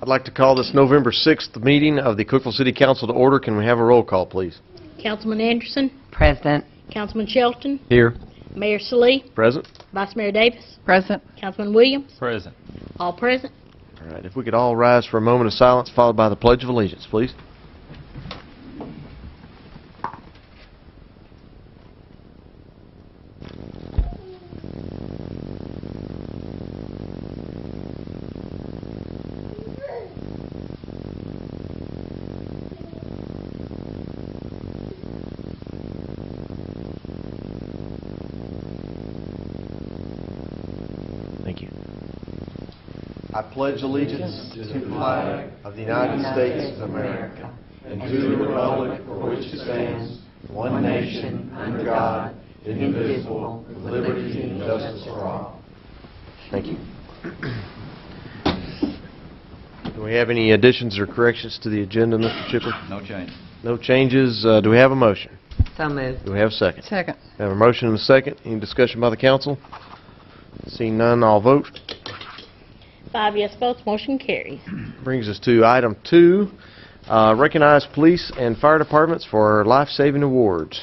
I'd like to call this November 6th meeting of the Cookeville City Council to order. Can we have a roll call, please? Councilman Anderson. Present. Councilman Shelton. Here. Mayor Salee. Present. Vice Mayor Davis. Present. Councilman Williams. Present. All present. All right, if we could all rise for a moment of silence, followed by the Pledge of Allegiance, please. Thank you. I pledge allegiance to the flag of the United States of America and to the republic for which it stands, one nation, under God, indivisible, with liberty and justice for all. Thank you. Do we have any additions or corrections to the agenda, Mr. Chipley? No change. No changes. Do we have a motion? So moved. Do we have a second? Second. We have a motion and a second. Any discussion by the council? Seeing none, I'll vote. 5 yes votes, motion carries. Brings us to item 2, recognize police and fire departments for life-saving awards.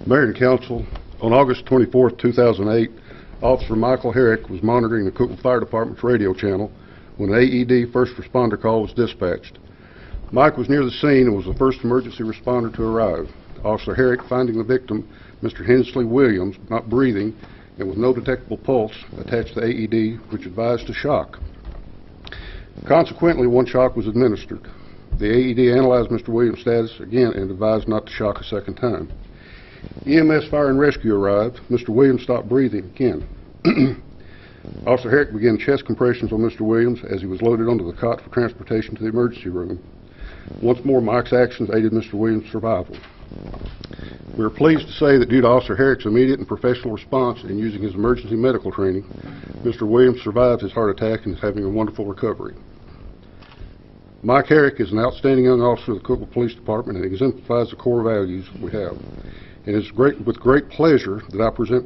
Mayor and Council, on August 24, 2008, Officer Michael Herrick was monitoring the Cookeville Fire Department's radio channel when an AED first responder call was dispatched. Mike was near the scene and was the first emergency responder to arrive. Officer Herrick, finding the victim, Mr. Hensley Williams, not breathing and with no detectable pulse, attached the AED, which advised a shock. Consequently, one shock was administered. The AED analyzed Mr. Williams' status again and advised not to shock a second time. EMS Fire and Rescue arrived. Mr. Williams stopped breathing again. Officer Herrick began chest compressions on Mr. Williams as he was loaded onto the cot for transportation to the emergency room. Once more, Mike's actions aided Mr. Williams' survival. We are pleased to say that due to Officer Herrick's immediate and professional response in using his emergency medical training, Mr. Williams survived his heart attack and is having a wonderful recovery. Mike Herrick is an outstanding young officer of the Cookeville Police Department and exemplifies the core values we have. It is with great pleasure that I present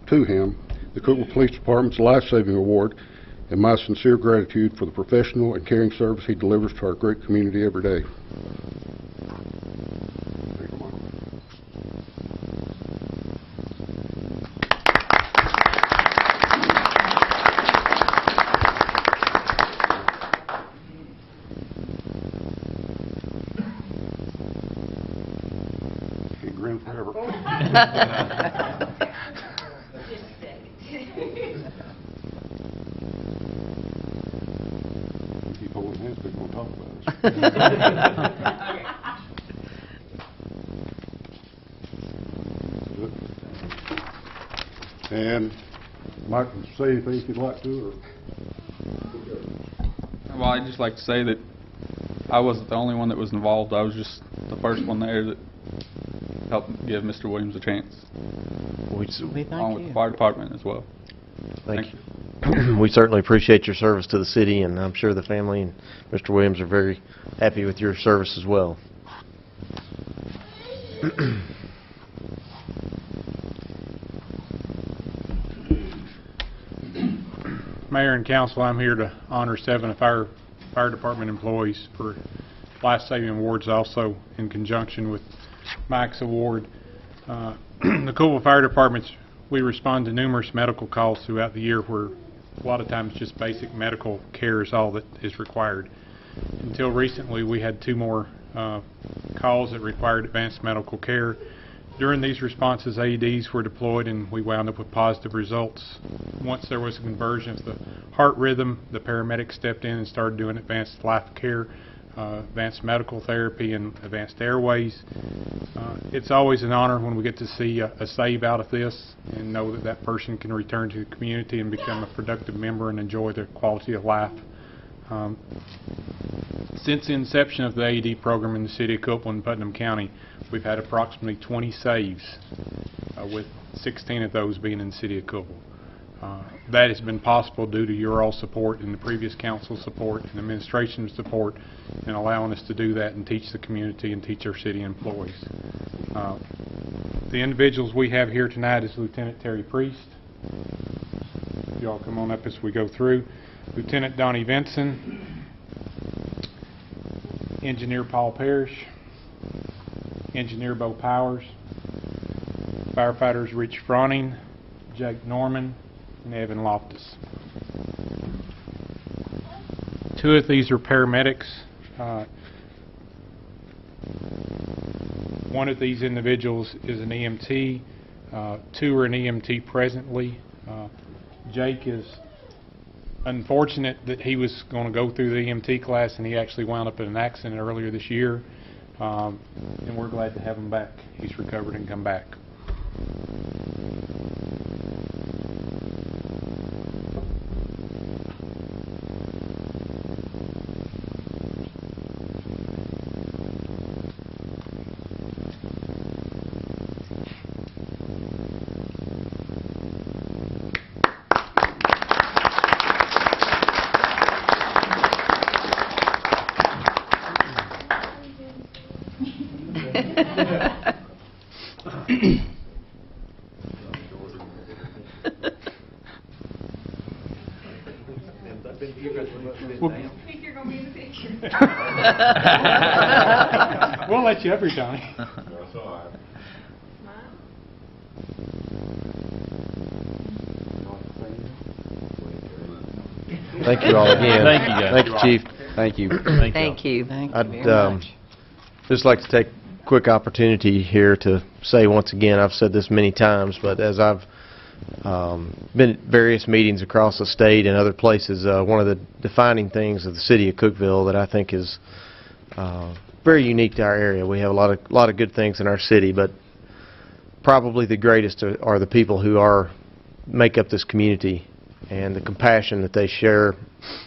to him the Cookeville Police Department's Life-Saving Award and my sincere gratitude for the professional and caring service he delivers to our great community every day. Thank you, Michael. Can't grin forever. Keep holding hands, people won't talk about us. And Mike, say anything you'd like to, or? Well, I'd just like to say that I wasn't the only one that was involved. I was just the first one there that helped give Mr. Williams a chance, along with the fire department as well. Thank you. We certainly appreciate your service to the city, and I'm sure the family and Mr. Williams are very happy with your service as well. Mayor and Council, I'm here to honor 7 fire department employees for life-saving awards, also in conjunction with Mike's award. The Cookeville Fire Departments, we respond to numerous medical calls throughout the year where a lot of times just basic medical care is all that is required. Until recently, we had 2 more calls that required advanced medical care. During these responses, AEDs were deployed and we wound up with positive results. Once there was a conversion of the heart rhythm, the paramedics stepped in and started doing advanced life care, advanced medical therapy, and advanced airways. It's always an honor when we get to see a save out of this and know that that person can return to the community and become a productive member and enjoy their quality of life. Since the inception of the AED program in the city of Cookeville and Putnam County, we've had approximately 20 saves, with 16 of those being in the city of Cookeville. That has been possible due to your all support and the previous council support and administration support in allowing us to do that and teach the community and teach our city employees. The individuals we have here tonight is Lieutenant Terry Priest. You all come on up as we go through. Lieutenant Donnie Vinson, Engineer Paul Parrish, Engineer Bo Powers, Firefighters Rich Froning, Jake Norman, and Evan Loftus. Two of these are paramedics. One of these individuals is an EMT. Two are an EMT presently. Jake is unfortunate that he was going to go through the EMT class and he actually wound up in an accident earlier this year. And we're glad to have him back. He's recovered and come back. We'll let you every time. Thank you all again. Thank you, guys. Thank you, Chief. Thank you. Thank you. I'd just like to take a quick opportunity here to say once again, I've said this many times, but as I've been at various meetings across the state and other places, one of the defining things of the city of Cookeville that I think is very unique to our area. We have a lot of good things in our city, but probably the greatest are the people who make up this community and the compassion that they share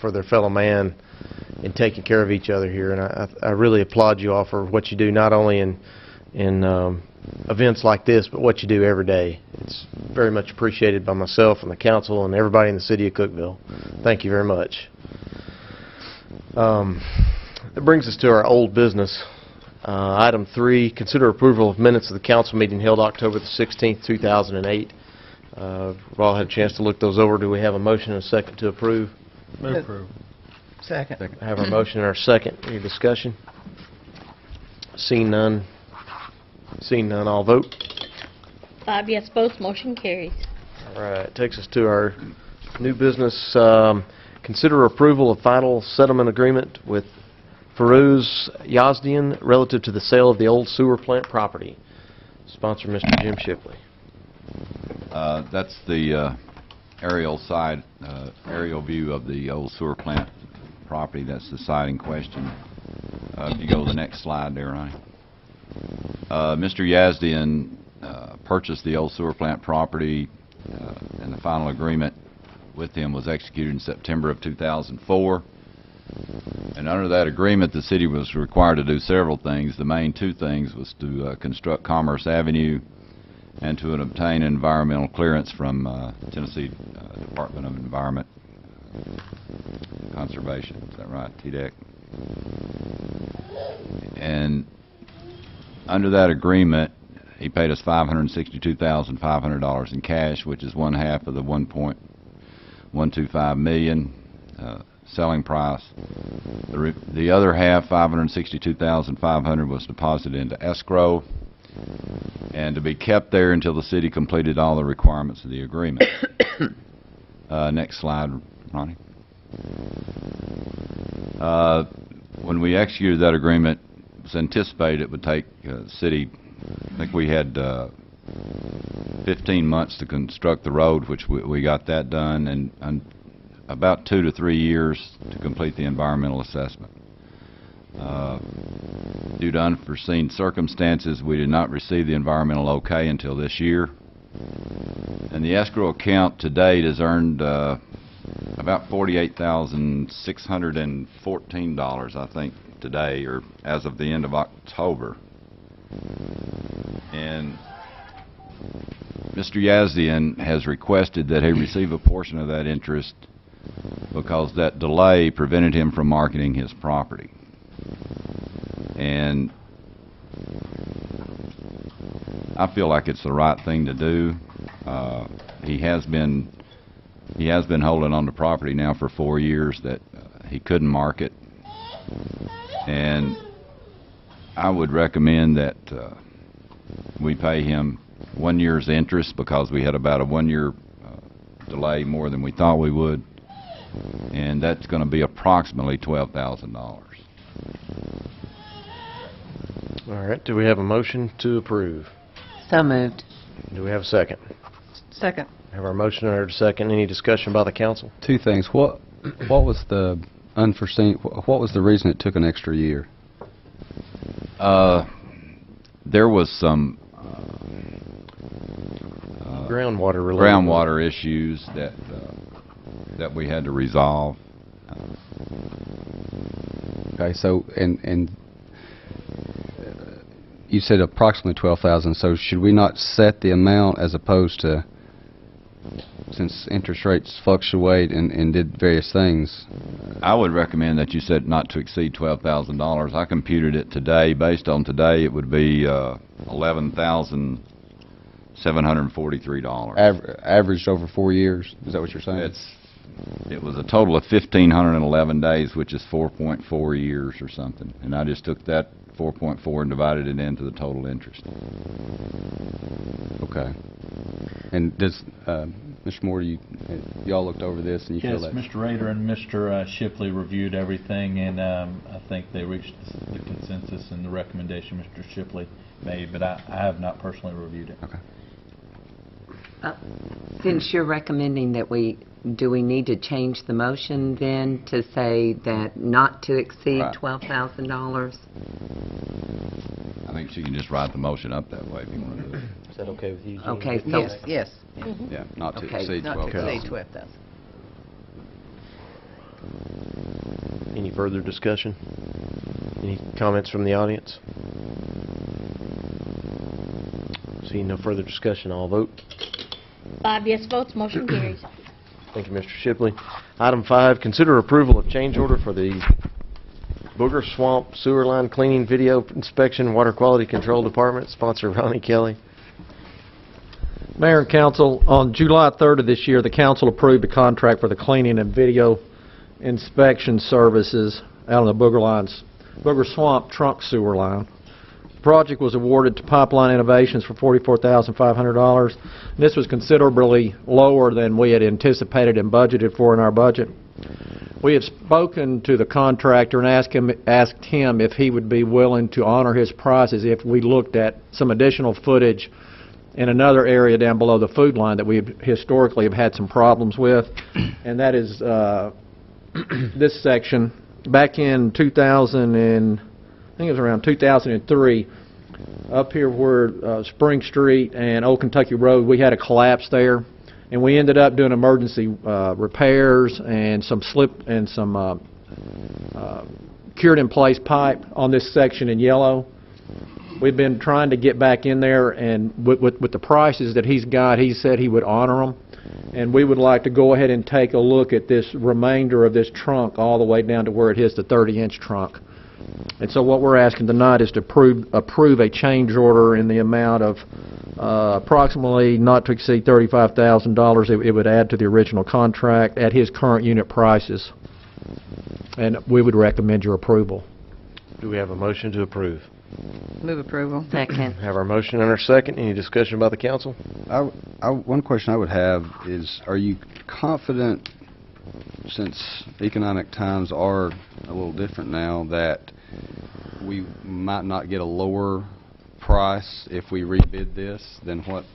for their fellow man in taking care of each other here. And I really applaud you all for what you do, not only in events like this, but what you do every day. It's very much appreciated by myself and the council and everybody in the city of Cookeville. Thank you very much. That brings us to our old business. Item 3, consider approval of minutes of the council meeting held October the 16th, 2008. We've all had a chance to look those over. Do we have a motion and a second to approve? Move approve. Second. I have our motion and our second. Any discussion? Seeing none, all vote. 5 yes votes, motion carries. All right, takes us to our new business. Consider approval of final settlement agreement with Feroz Yazdian relative to the sale of the old sewer plant property. Sponsor Mr. Jim Shipley. That's the aerial view of the old sewer plant property. That's the site in question. If you go to the next slide there, Ronnie. Mr. Yazdian purchased the old sewer plant property, and the final agreement with him was executed in September of 2004. And under that agreement, the city was required to do several things. The main two things was to construct Commerce Avenue and to obtain environmental clearance from Tennessee Department of Environment Conservation. Is that right, TDEC? And under that agreement, he paid us $562,500 in cash, which is one half of the $1.125 million selling price. The other half, $562,500, was deposited into escrow and to be kept there until the city completed all the requirements of the agreement. Next slide, Ronnie. When we executed that agreement, it was anticipated it would take the city, I think we had 15 months to construct the road, which we got that done, and about 2 to 3 years to complete the environmental assessment. Due to unforeseen circumstances, we did not receive the environmental okay until this year. And the escrow account to date has earned about $48,614, I think, today, or as of the end of October. And Mr. Yazdian has requested that he receive a portion of that interest because that delay prevented him from marketing his property. And I feel like it's the right thing to do. He has been holding on to property now for 4 years that he couldn't market, and I would recommend that we pay him 1 year's interest because we had about a 1 year delay more than we thought we would, and that's going to be approximately $12,000. All right, do we have a motion to approve? So moved. Do we have a second? Second. Have our motion and our second. Any discussion by the council? Two things. What was the unforeseen? What was the reason it took an extra year? There was some groundwater issues that we had to resolve. Okay, so and you said approximately 12,000. So should we not set the amount as opposed to, since interest rates fluctuate and did various things? I would recommend that you set not to exceed $12,000. I computed it today. Based on today, it would be $11,743. Averaged over 4 years. Is that what you're saying? It was a total of 1,511 days, which is 4.4 years or something. And I just took that 4.4 and divided it into the total interest. Okay. And does Mr. Moore, y'all looked over this and you feel that? Yes, Mr. Rader and Mr. Shipley reviewed everything, and I think they reached the consensus and the recommendation Mr. Shipley made, but I have not personally reviewed it. Okay. Since you're recommending that do we need to change the motion then to say that not to exceed Right. $12,000? I think she can just write the motion up that way if you want to do it. Is that okay with you, Gene? Okay, so Yes, yes. Yeah, not to Okay. exceed Not to 12,000. exceed 12,000. Any further discussion? Any comments from the audience? Seeing no further discussion, I'll vote. 5 yes votes, motion carries. Thank you, Mr. Shipley. Item 5, consider approval of change order for the Booger Swamp Sewer Line Cleaning Video Inspection Water Quality Control Department, sponsor Ronnie Kelly. Mayor and Council, on July 3rd of this year, the council approved a contract for the cleaning and video inspection services out on the Booger Swamp Trunk Sewer Line. The project was awarded to Pipeline Innovations for $44,500. This was considerably lower than we had anticipated and budgeted for in our budget. We have spoken to the contractor and asked him if he would be willing to honor his prices if we looked at some additional footage in another area down below the food line that we historically have had some problems with, and that is this section. Back in 2000 and I think it was around 2003, up here where Spring Street and Old Kentucky Road, we had a collapse there, and we ended up doing emergency repairs and some cured in place pipe on this section in yellow. We've been trying to get back in there, and with the prices that he's got, he said he would honor them. And we would like to go ahead and take a look at this remainder of this trunk all the way down to where it hits the 30-inch trunk. And so what we're asking tonight is to approve a change order in the amount of approximately not to exceed $35,000. It would add to the original contract at his current unit prices. And we would recommend your approval. Do we have a motion to approve? Move approval. Second. Have our motion and our second. Any discussion by the council? One question I would have is, are you confident, since economic times are a little different now, that we might not get a lower price if we rebid this than what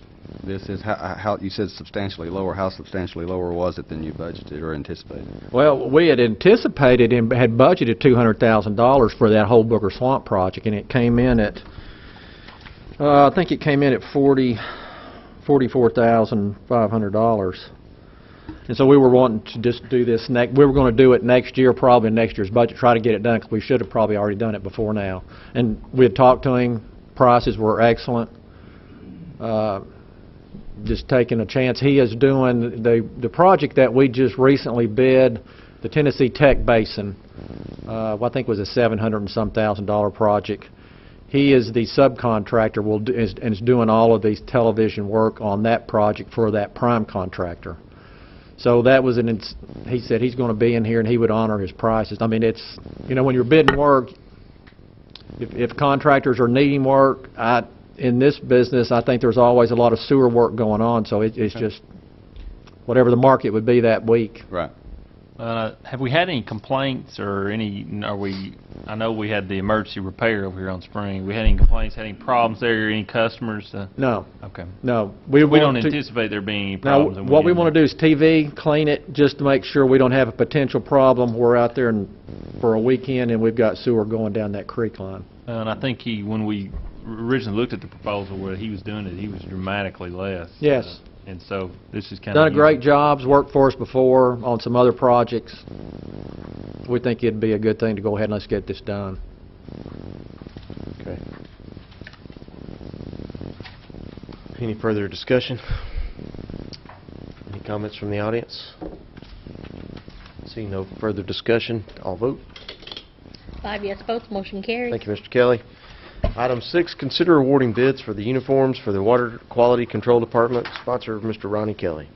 this is? How you said substantially lower. How substantially lower was it than you budgeted or anticipated? Well, we had anticipated and had budgeted $200,000 for that whole Booger Swamp project, and it came in at, I think it came in at $44,500. And so we were wanting to just do this we were going to do it next year, probably in next year's budget, try to get it done, because we should have probably already done it before now. And we had talked to him. Prices were excellent. just taking a chance. He is doing the project that we just recently bid, the Tennessee Tech Basin. I think it was a $700 and some thousand project. He is the subcontractor and is doing all of these television work on that project for that prime contractor. So that was he said he's going to be in here and he would honor his prices. I mean, it's, you know, when you're bidding work, if contractors are needing work, in this business, I think there's always a lot of sewer work going on, so it's just whatever the market would be that week. Right. Have we had any complaints or I know we had the emergency repair over here on Spring. We had any complaints, had any problems there, any customers? No. Okay. No. We don't anticipate there being any problems. Now, what we want to do is TV, clean it, just to make sure we don't have a potential problem. We're out there for a weekend and we've got sewer going down that creek line. And I think when we originally looked at the proposal where he was doing it, he was dramatically less. Yes. And so this is kind of... Done a great job, worked for us before on some other projects. We think it'd be a good thing to go ahead and let's get this done. Okay. Any further discussion? Any comments from the audience? Seeing no further discussion, I'll vote. 5 yes votes, motion carries. Thank you, Mr. Kelly. Item 6, consider awarding bids for the uniforms for the Water Quality Control Department, sponsor of Mr. Ronnie Kelly.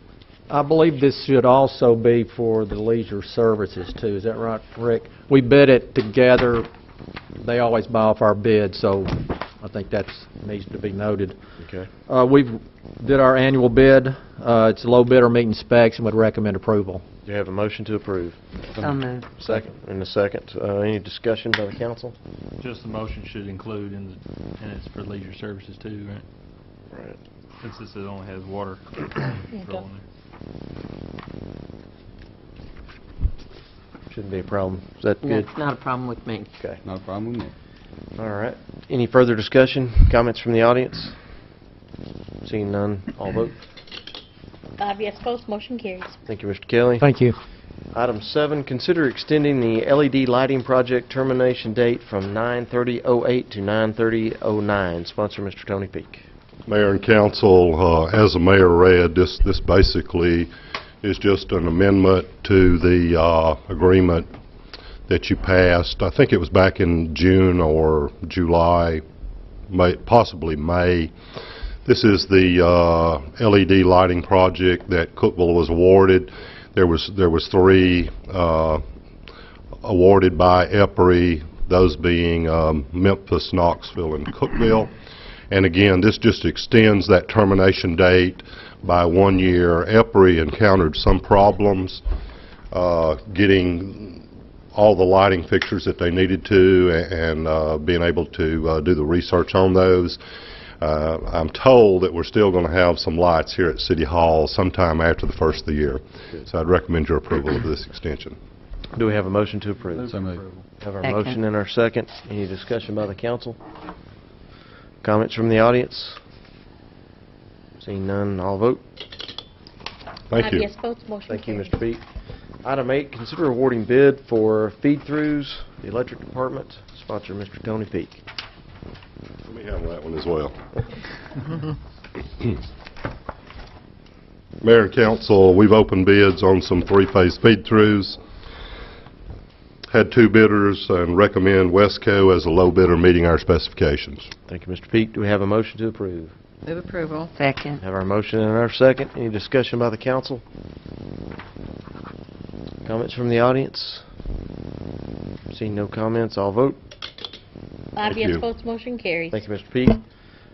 I believe this should also be for the leisure services too. Is that right, Rick? We bid it together. They always buy off our bid, so I think that needs to be noted. Okay. We've did our annual bid. It's a low bidder meeting specs and would recommend approval. Do you have a motion to approve? So moved. Second. In a second. Any discussion by the council? Just the motion should include, and it's for leisure services too, right? Right. Since this only has water control in there. Shouldn't be a problem. Is that No, good? it's not a problem with me. Okay. Not a problem with me. All right. Any further discussion? Comments from the audience? Seeing none, I'll vote. 5 yes votes, motion carries. Thank you, Mr. Kelly. Thank you. Item 7, consider extending the LED lighting project termination date from 9/30/08 to 9/30/09. Sponsor, Mr. Tony Peak. Mayor and council, as the mayor read, this basically is just an amendment to the agreement that you passed. I think it was back in June or July, possibly May. This is the LED lighting project that Cookeville was awarded. There was 3 awarded by EPRI, those being Memphis, Knoxville, and Cookeville. And again, this just extends that termination date by 1 year. EPRI encountered some problems getting all the lighting fixtures that they needed to and being able to do the research on those. I'm told that we're still going to have some lights here at City Hall sometime after the first of the year. So I'd recommend your approval of this extension. Do we have a motion to approve? So moved. Have our Second. motion and our second. Any discussion by the council? Comments from the audience? Seeing none, I'll vote. Thank 5 you. yes votes, motion Thank you, carries. Mr. Peak. Item 8, consider awarding bid for feed-throughs, the electric department. Sponsor, Mr. Tony Peak. Let me handle that one as well. Mayor and council, we've opened bids on some 3-phase feed-throughs. Had 2 bidders and recommend Westco as a low bidder meeting our specifications. Thank you, Mr. Peak. Do we have a motion to approve? Move approval. Second. Have our motion and our second. Any discussion by the council? Comments from the audience? Seeing no comments, I'll vote. 5 Thank yes you. votes, motion carries. Thank you, Mr. Peak.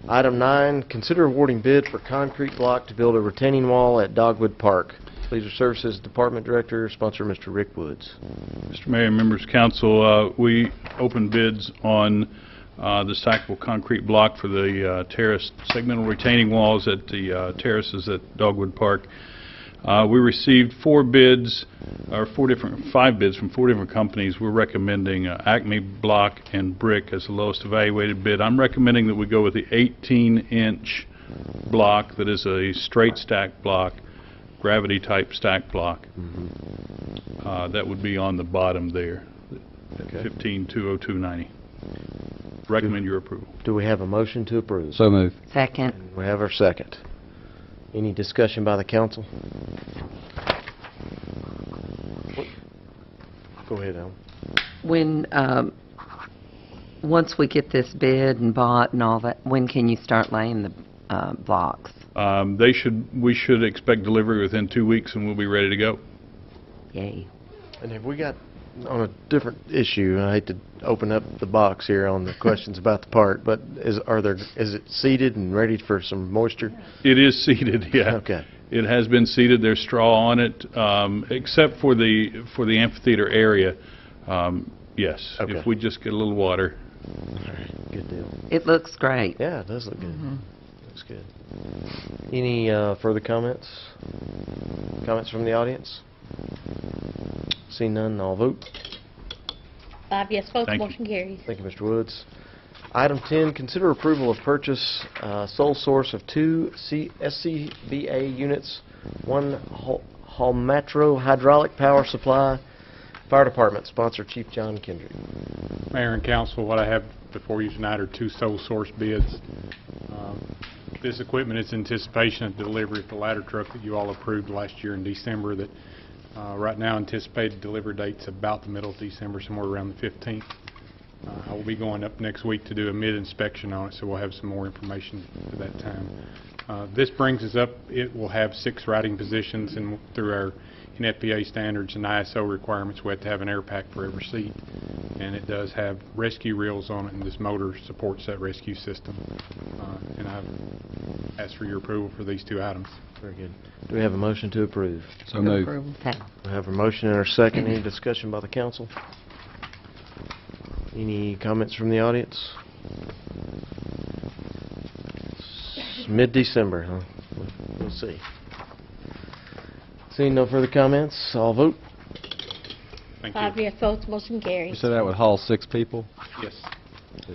Item 9, consider awarding bid for concrete block to build a retaining wall at Dogwood Park. Leisure Services Department Director, sponsor Mr. Rick Woods. Mr. Mayor and members of council, we opened bids on the stackable concrete block for the terrace segmental retaining walls at the terraces at Dogwood Park. We received 5 bids from 4 different companies. We're recommending Acme Block and Brick as the lowest evaluated bid. I'm recommending that we go with the 18-inch block that is a straight stack block, gravity type stack block. That would be on the bottom there, Okay. 1520290. Recommend your approval. Do we have a motion to approve? So moved. Second. We have our second. Any discussion by the council? Go ahead, Alan. When, once we get this bid and bought and all that, when can you start laying the blocks? We should expect delivery within 2 weeks, and we'll be ready to go. Yay. And have we got, on a different issue, I hate to open up the box here on the questions about the part, but is it seeded and ready for some moisture? It is seeded, yeah. Okay. It has been seeded. There's straw on it, except for the amphitheater area. Yes, Okay. if we just get a little water. All right, good deal. It looks great. Yeah, it does look good. Looks good. Any further comments? Comments from the audience? See none, I'll vote. 5 yes votes, Thank you. motion carries. Thank you, Mr. Woods. Item 10, consider approval of purchase sole source of 2 SCBA units, 1 Halmatro hydraulic power supply. Fire Department, sponsor Chief John Kendrick. Mayor and council, what I have before you tonight are 2 sole source bids. This equipment is anticipation of delivery of the ladder truck that you all approved last year in December. That right now anticipated delivery date's about the middle of December, somewhere around the 15th. I will be going up next week to do a mid-inspection on it, so we'll have some more information at that time. This brings us up, it will have 6 riding positions, and through our NFPA standards and ISO requirements, we have to have an air pack for every seat. And it does have rescue reels on it, and this motor supports that rescue system. And I've asked for your approval for these 2 items. Very good. Do we have a motion to approve? So moved. Okay. We have a motion and a second. Any discussion by the council? Any comments from the audience? It's mid-December, huh? We'll see. Seeing no further comments, I'll vote. Thank 5 you. yes votes, motion You carries. said that would haul 6 people? Yes. So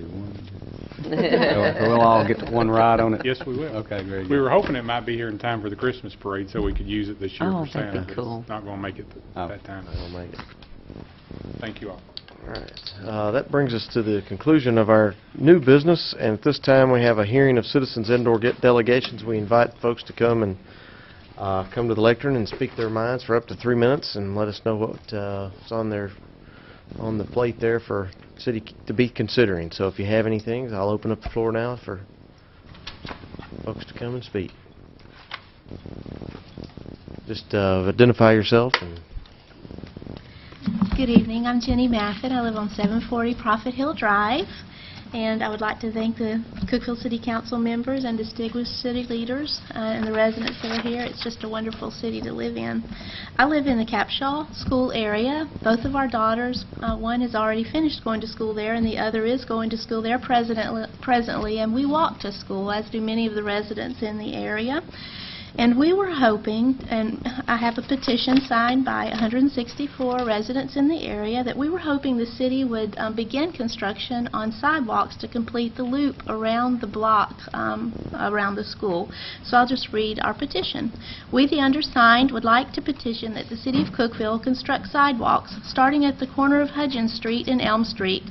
we'll all get one ride on it? Yes, we will. Okay, very good. We were hoping it might be here in time for the Christmas parade so we could use it this year Oh, for that'd Santa. be but cool. It's not going to make it Oh. that time. I'll make it. Thank you all. All right. That brings us to the conclusion of our new business, and at this time we have a hearing of citizens indoor delegations. We invite folks to come and come to the lectern and speak their minds for up to 3 minutes and let us know what's on the plate there for city to be considering. So if you have anything, I'll open up the floor now for folks to come and speak. Just identify yourself. And Good evening. I'm Jenny Maffett. I live on 740 Prophet Hill Drive. And I would like to thank the Cookeville City Council members and distinguished city leaders and the residents that are here. It's just a wonderful city to live in. I live in the Capshaw School area. Both of our daughters, one has already finished going to school there and the other is going to school there presently. And we walk to school, as do many of the residents in the area. And we were hoping, and I have a petition signed by 164 residents in the area, that we were hoping the city would begin construction on sidewalks to complete the loop around the block around the school. So I'll just read our petition. We, the undersigned, would like to petition that the City of Cookeville construct sidewalks starting at the corner of Hudgens Street and Elm Street,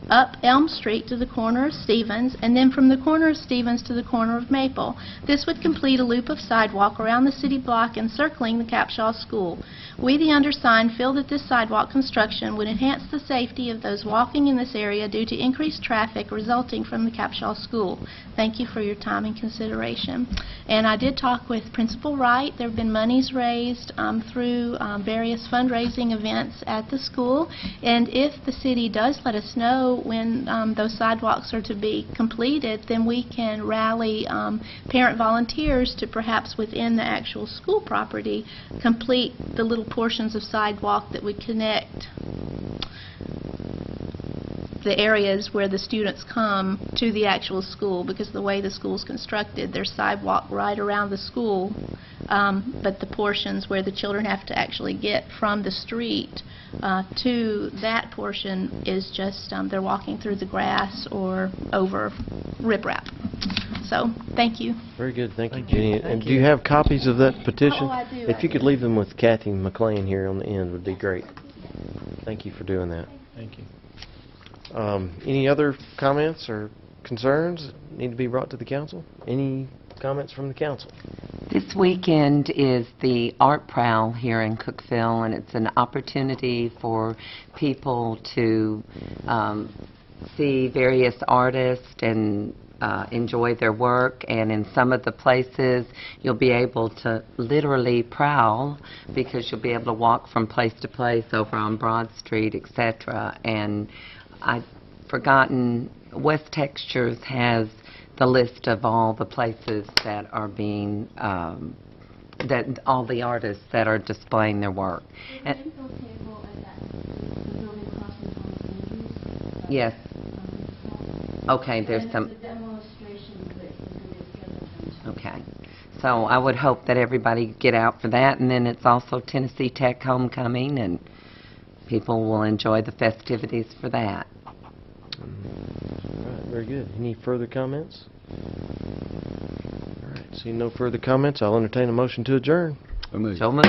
up Elm Street to the corner of Stevens, and then from the corner of Stevens to the corner of Maple. This would complete a loop of sidewalk around the city block encircling the Capshaw School. We, the undersigned, feel that this sidewalk construction would enhance the safety of those walking in this area due to increased traffic resulting from the Capshaw School. Thank you for your time and consideration. And I did talk with Principal Wright. There have been monies raised through various fundraising events at the school, and if the city does let us know when those sidewalks are to be completed, then we can rally parent volunteers to perhaps within the actual school property complete the little portions of sidewalk that would connect the areas where the students come to the actual school, because the way the school is constructed, there's sidewalk right around the school, but the portions where the children have to actually get from the street to that portion is just they're walking through the grass or over riprap. So, thank you. very good. Thank you, Jenny. And do you have copies of that petition? Oh, I do. If you could leave them with Kathy McLean here on the end, would be great. Thank you for doing that. Thank you. Any other comments or concerns that need to be brought to the council? Any comments from the council? This weekend is the Art Prowl here in Cookeville, and it's an opportunity for people to see various artists and enjoy their work. And in some of the places, you'll be able to literally prowl because you'll be able to walk from place to place over on Broad Street, etc. And I've forgotten, West Textures has the list of all the places that are being, that all the artists that are displaying their work. And, yes. Okay, there's some. Okay. So I would hope that everybody get out for that, and then it's also Tennessee Tech Homecoming, and people will enjoy the festivities for that. All right, very good. Any further comments? All right, seeing no further comments, I'll entertain a motion to adjourn. So moved. So moved.